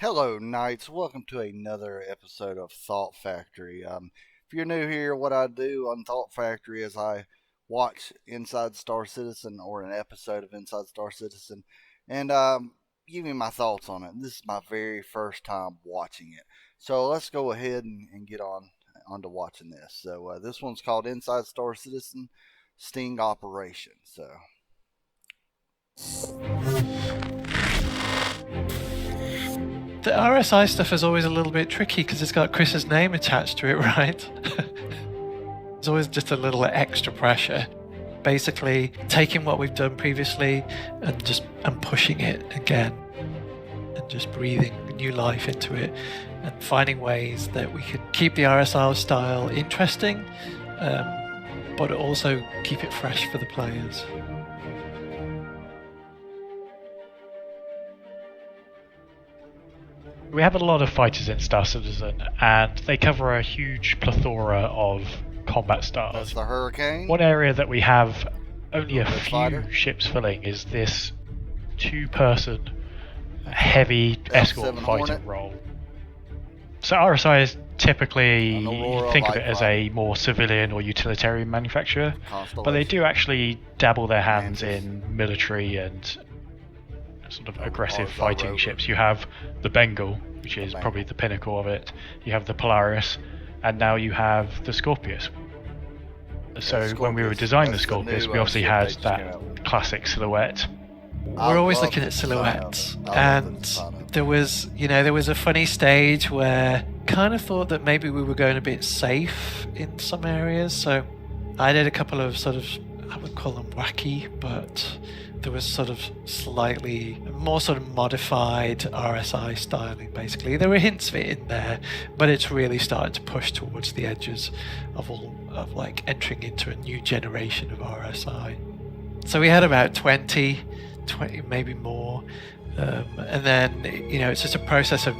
Hello, Knights. Welcome to another episode of Thought Factory. If you're new here, what I do on Thought Factory is I watch Inside Star Citizen or an episode of Inside Star Citizen and give you my thoughts on it. This is my very first time watching it. So let's go ahead and get on to watching this. So this one's called Inside Star Citizen Sting Operation. So The RSI stuff is always a little bit tricky because it's got Chris's name attached to it, right? It's always just a little extra pressure. Basically, taking what we've done previously and pushing it again, and just breathing new life into it, and finding ways that we can keep the RSI style interesting, but also keep it fresh for the players. We have a lot of fighters in Star Citizen, and they cover a huge plethora of combat that's styles. the Hurricane. One area that we have only a The few fighter. ships filling is this two-person heavy escort F7 fighter Hornet. role. So RSI is typically, An Aurora think of light it as fighter. a more civilian or utilitarian manufacturer, but they Constellation. do actually dabble their hands Mantis. in military and sort of Oh, aggressive Mars fighting Rover. ships. You have the Bengal, which is Bengal. probably the pinnacle of it. You have the Polaris, and now you have the Scorpius. So when we were Scorpius. designing the That's the Scorpius, new, we obviously ship had they just came that out with. classic silhouette. I We're always love looking the at design of silhouettes, it. I love the and design of it. there was a funny stage where kind of thought that maybe we were going a bit safe in some areas. So I did a couple of sort of, I would call them wacky, but there was sort of slightly more sort of modified RSI styling. Basically, there were hints of it in there, but it's really starting to push towards the edges of like entering into a new generation of RSI. So we had about 20 maybe more, and then it's just a process of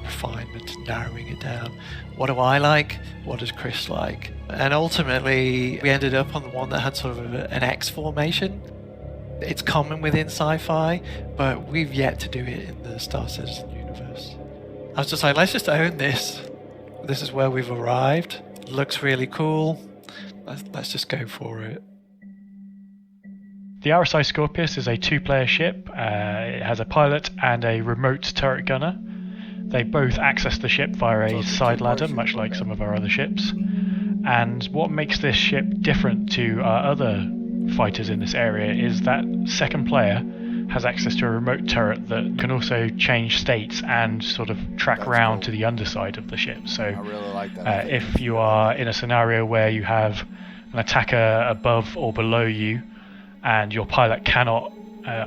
refinement, narrowing it down. What do I like? What does Chris like? And ultimately we ended up on the one that had sort of an X formation. It's common within sci-fi, but we've yet to do it in the Star Citizen universe. I was just like, let's just own this. This is where we've arrived. Looks really cool. Let's just go for it. The RSI Scorpius is a two-player ship. It has a pilot and a remote turret gunner. They both access the ship via a side ladder, much like some of our other ships. And what makes this ship different to our other fighters in this area is that second player has access to a remote turret that can also change states and sort of track That's around cool. to the underside of the ship. So I really like that. I think if it's you good. are in a scenario where you have an attacker above or below you and your pilot cannot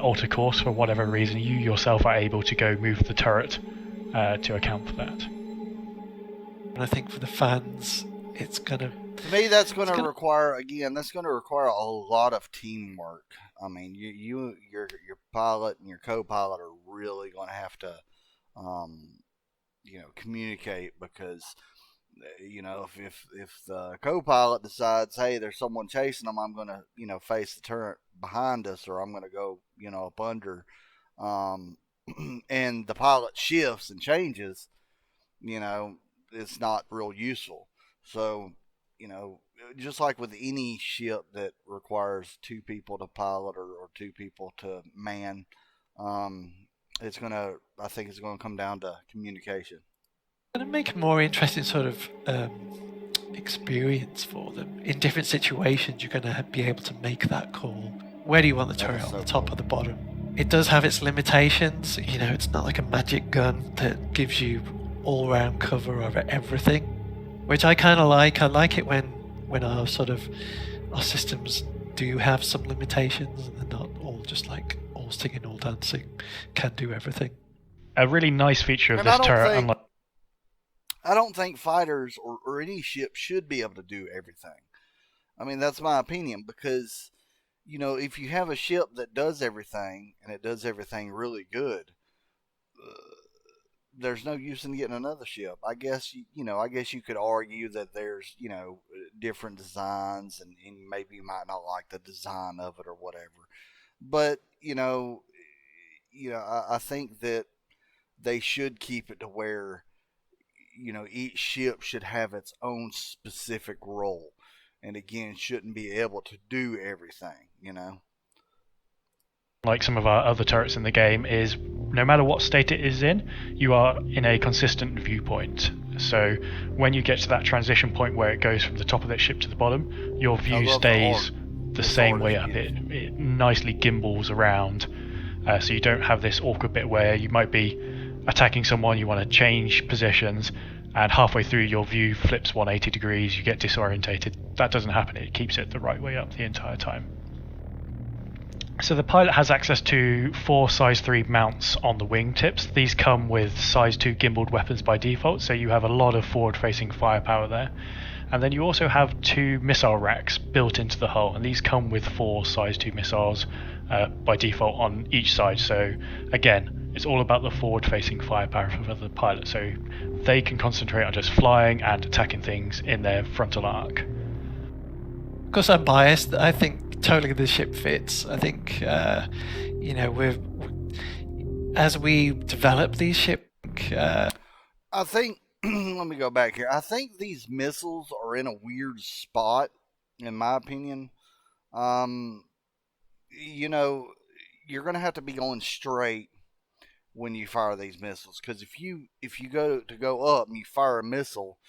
alter course for whatever reason, you yourself are able to go move the turret to account for that. And I think for the fans, it's gonna. To me, that's going It's to gonna- require a lot of teamwork. I mean, your pilot and your co-pilot are really going to have to, communicate because, if the co-pilot decides, hey, there's someone chasing them, I'm going to, face the turret behind us, or I'm going to go, up under, and the pilot shifts and changes, it's not real useful. So, just like with any ship that requires two people to pilot or two people to man, I think it's gonna come down to communication. Gonna make a more interesting sort of experience for them. In different situations, you're gonna be able to make that call. Where do you want the That turret, is on so the top cool. or the bottom? It does have its limitations. It's not like a magic gun that gives you all-round cover over everything, which I kind of like. I like it when our systems do have some limitations and they're not all just like all singing, all dancing, can do everything. A really nice feature of And this turret, unlike I don't think fighters or any ship should be able to do everything. I mean, that's my opinion because, if you have a ship that does everything and it does everything really good, there's no use in getting another ship. I guess you could argue that there's different designs and maybe you might not like the design of it or whatever. But I think that they should keep it to where, each ship should have its own specific role, and again, shouldn't be able to do everything. Like some of our other turrets in the game, is no matter what state it is in, you are in a consistent viewpoint. So when you get to that transition point where it goes from the top of that ship to the bottom, your view stays the same way up. It nicely gimbals around, so you don't have this awkward bit where you might be attacking someone, you want to change positions, and halfway through your view flips 180 degrees, you get disorientated. That doesn't happen. It keeps it the right way up the entire time. So the pilot has access to 4 size 3 mounts on the wingtips. These come with size 2 gimbaled weapons by default, so you have a lot of forward-facing firepower there. And then you also have 2 missile racks built into the hull, and these come with 4 size 2 missiles by default on each side. So again, it's all about the forward-facing firepower for the pilot, so they can concentrate on just flying and attacking things in their frontal arc. Of course, I'm biased. I think totally the ship fits. I think, as we develop these ships. I think, let me go back here. I think these missiles are in a weird spot, in my opinion. You're going to have to be going straight when you fire these missiles, because if you go up and you fire a missile,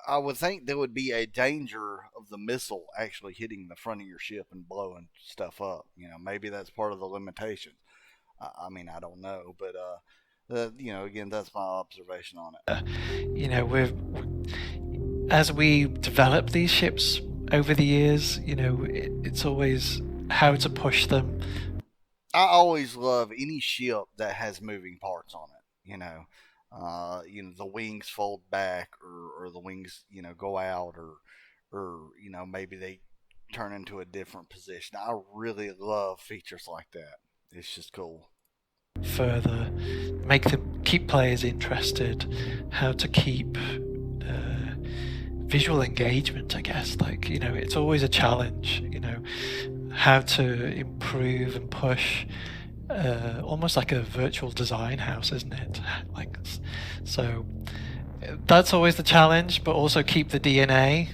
I would think there would be a danger of the missile actually hitting the front of your ship and blowing stuff up. Maybe that's part of the limitation. I mean, I don't know, but again, that's my observation on it. As we develop these ships over the years, it's always how to push them. I always love any ship that has moving parts on it. The wings fold back, or the wings, go out, or maybe they turn into a different position. I really love features like that. It's just cool. Further, make them keep players interested. How to keep visual engagement, I guess. It's always a challenge. How to improve and push. Almost like a virtual design house, isn't it? So that's always the challenge, but also keep the DNA.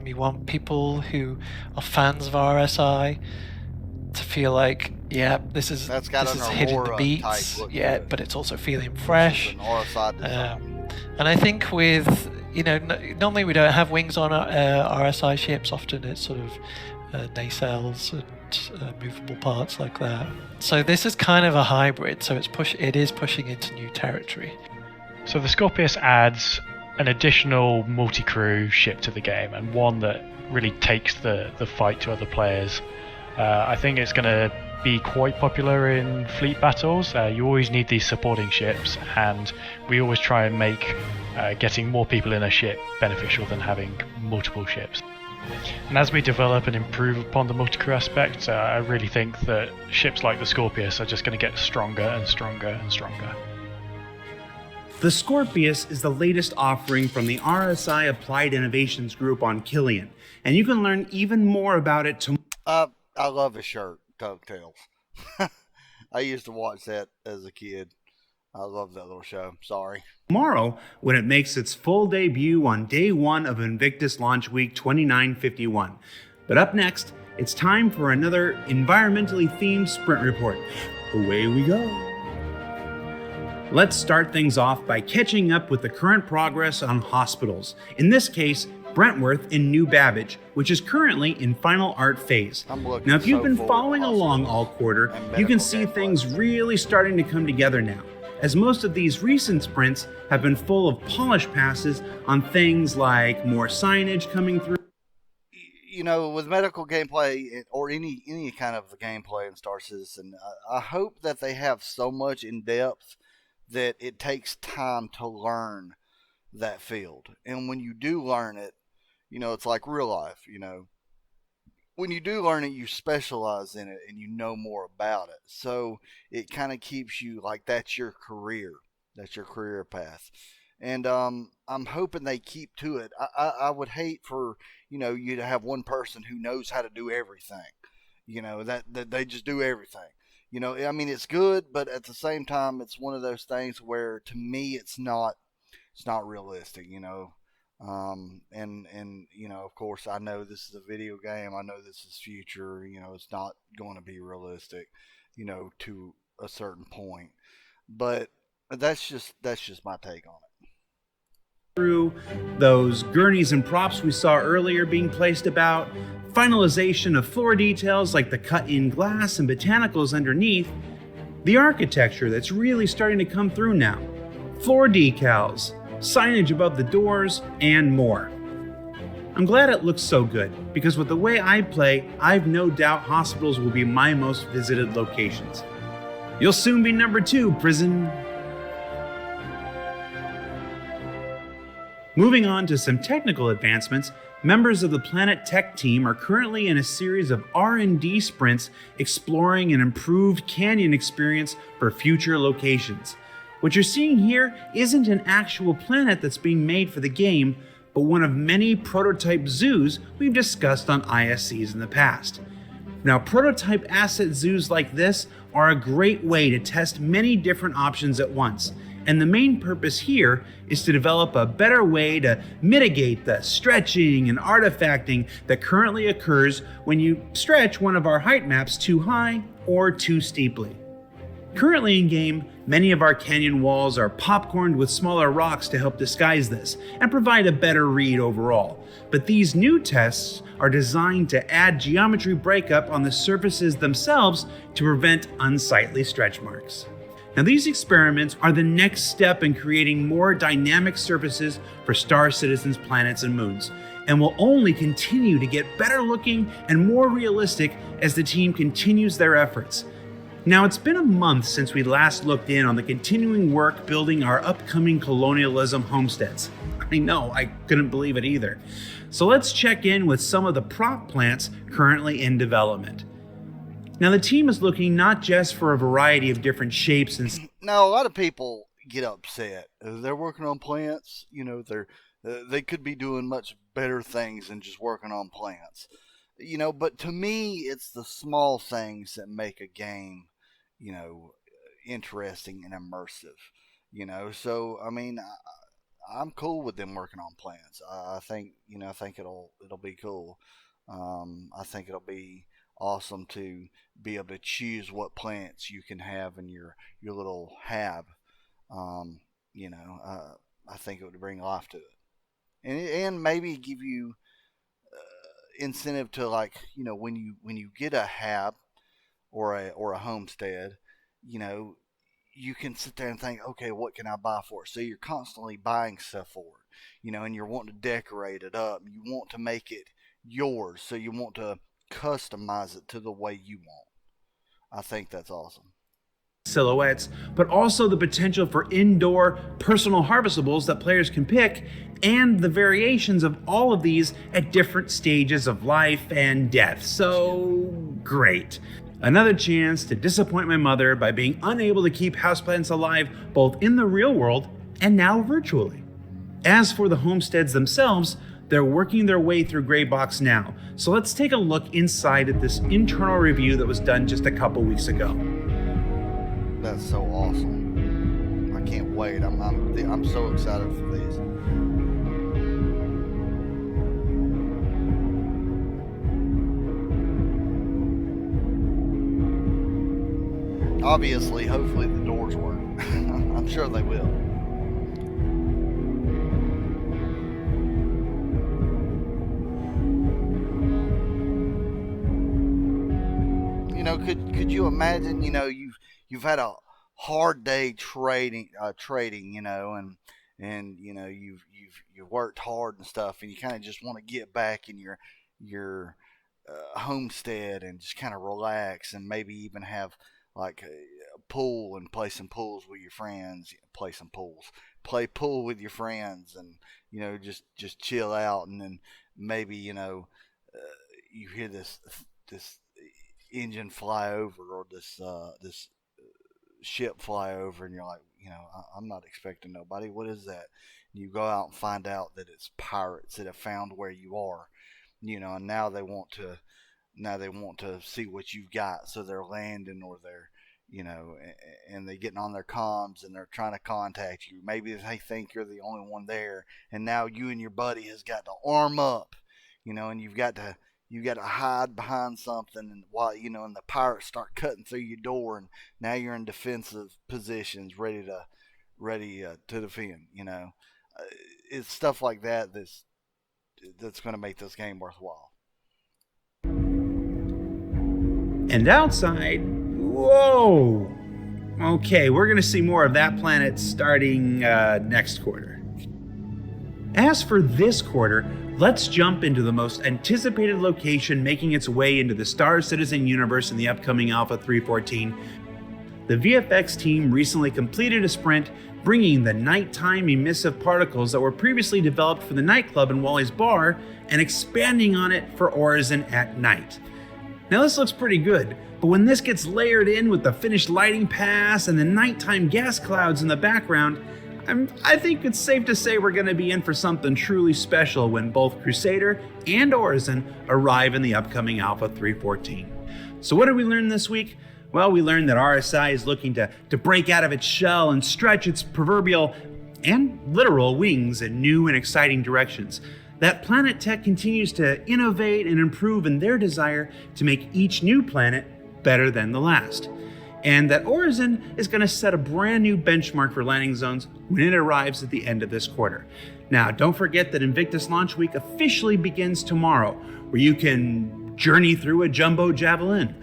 You want people who are fans of RSI to feel like, yeah, this is hitting the beats, yeah, but it's also feeling fresh. And I think with, normally we don't have wings on RSI ships. Often it's sort of nacelles and movable parts like that. So this is kind of a hybrid, so it is pushing into new territory. So the Scorpius adds an additional multi-crew ship to the game, and one that really takes the fight to other players. I think it's going to be quite popular in fleet battles. You always need these supporting ships, and we always try and make getting more people in a ship beneficial than having multiple ships. And as we develop and improve upon the multi-crew aspect, I really think that ships like the Scorpius are just going to get stronger and stronger and stronger. The Scorpius is the latest offering from the RSI Applied Innovations Group on Killian, and you can learn even more about it tomorrow. I love his shirt, DuckTales. I used to watch that as a kid. I love that little show. Sorry. Tomorrow, when it makes its full debut on day 1 of Invictus Launch Week 2951. But up next, it's time for another environmentally themed sprint report. Away we go. Let's start things off by catching up with the current progress on hospitals. In this case, Brentworth in New Babbage, which is currently in final art phase. Now, if you've been following along all quarter, you can see things really starting to come together now, as most of these recent sprints have been full of polish passes on things like more signage coming through. With medical gameplay or any kind of gameplay in Star Citizen, I hope that they have so much in depth that it takes time to learn that field. And when you do learn it, it's like real life, when you do learn it, you specialize in it and you know more about it. So it kind of keeps you like that's your career path. And I'm hoping they keep to it. I would hate for, you to have one person who knows how to do everything, that they just do everything. I mean, it's good, but at the same time, it's one of those things where, to me, it's not realistic. And of course, I know this is a video game. I know this is future. It's not going to be realistic, to a certain point. But that's just my take on it. Through those gurneys and props we saw earlier being placed about, finalization of floor details like the cut-in glass and botanicals underneath, the architecture that's really starting to come through now, floor decals, signage above the doors, and more. I'm glad it looks so good, because with the way I play, I've no doubt hospitals will be my most visited locations. You'll soon be number 2, prison. Moving on to some technical advancements, members of the Planet Tech team are currently in a series of R&D sprints exploring an improved canyon experience for future locations. What you're seeing here isn't an actual planet that's being made for the game, but one of many prototype zoos we've discussed on ISCs in the past. Now, prototype asset zoos like this are a great way to test many different options at once, and the main purpose here is to develop a better way to mitigate the stretching and artifacting that currently occurs when you stretch one of our height maps too high or too steeply. Currently in game, many of our canyon walls are popcorned with smaller rocks to help disguise this and provide a better read overall. But these new tests are designed to add geometry breakup on the surfaces themselves to prevent unsightly stretch marks. Now, these experiments are the next step in creating more dynamic surfaces for Star Citizen's planets and moons, and will only continue to get better looking and more realistic as the team continues their efforts. Now, it's been a month since we last looked in on the continuing work building our upcoming colonialism homesteads. I know, I couldn't believe it either. So let's check in with some of the prop plants currently in development. Now, the team is looking not just for a variety of different shapes and... Now, a lot of people get upset. They're working on plants, they could be doing much better things than just working on plants. But to me, it's the small things that make a game, interesting and immersive. So, I mean, I'm cool with them working on plants. I think it'll be cool. I think it'll be awesome to be able to choose what plants you can have in your little hab. I think it would bring life to it, and maybe give you incentive to, like, when you get a hab or a homestead, you can sit there and think, okay, what can I buy for it? So you're constantly buying stuff for it, and you're wanting to decorate it up. You want to make it yours, so you want to customize it to the way you want. I think that's awesome. Silhouettes, but also the potential for indoor personal harvestables that players can pick, and the variations of all of these at different stages of life and death. So great. Another chance to disappoint my mother by being unable to keep houseplants alive both in the real world and now virtually. As for the homesteads themselves, they're working their way through Greybox now, so let's take a look inside at this internal review that was done just a couple weeks ago. That's so awesome. I can't wait. I'm so excited for these. Obviously, hopefully the doors work. I'm sure they will. Could you imagine? You've had a hard day trading, and you've worked hard and stuff, and you kind of just want to get back in your homestead and just kind of relax, and maybe even have like a pool and play some pools with your friends. Play pool with your friends, and just chill out, and then maybe you hear this engine fly over, or this ship fly over, and you're like, I'm not expecting nobody. What is that? And you go out and find out that it's pirates that have found where you are, and now they want to see what you've got, so they're landing, or and they're getting on their comms and they're trying to contact you. Maybe they think you're the only one there, and now you and your buddy has got to arm up, and you've got to hide behind something, and and the pirates start cutting through your door, and now you're in defensive positions, ready to defend. It's stuff like that that's going to make this game worthwhile. And outside, whoa! Okay, we're going to see more of that planet starting next quarter. As for this quarter, let's jump into the most anticipated location making its way into the Star Citizen universe in the upcoming Alpha 3.14. The VFX team recently completed a sprint bringing the nighttime emissive particles that were previously developed for the nightclub in Wally's Bar and expanding on it for Orison at night. Now this looks pretty good, but when this gets layered in with the finished lighting pass and the nighttime gas clouds in the background, I think it's safe to say we're going to be in for something truly special when both Crusader and Orison arrive in the upcoming Alpha 3.14. So what did we learn this week? Well, we learned that RSI is looking to break out of its shell and stretch its proverbial and literal wings in new and exciting directions. That Planet Tech continues to innovate and improve in their desire to make each new planet better than the last. And that Orison is going to set a brand new benchmark for landing zones when it arrives at the end of this quarter. Now, don't forget that Invictus Launch Week officially begins tomorrow, where you can journey through a jumbo javelin,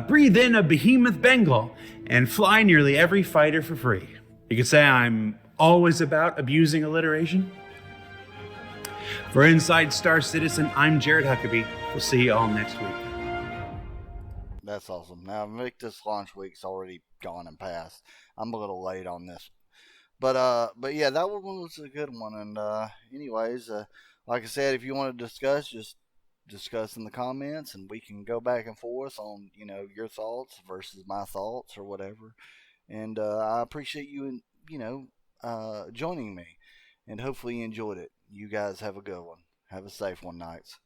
breathe in a behemoth Bengal, and fly nearly every fighter for free. You could say I'm always about abusing alliteration. For Inside Star Citizen, I'm Jared Huckabee. We'll see you all next week. That's awesome. Now, Invictus Launch Week's already gone and passed. I'm a little late on this. But yeah, that one was a good one. And anyways, like I said, if you want to discuss, just discuss in the comments, and we can go back and forth on, your thoughts versus my thoughts or whatever. And I appreciate you, joining me. And hopefully you enjoyed it. You guys have a good one. Have a safe one, nights.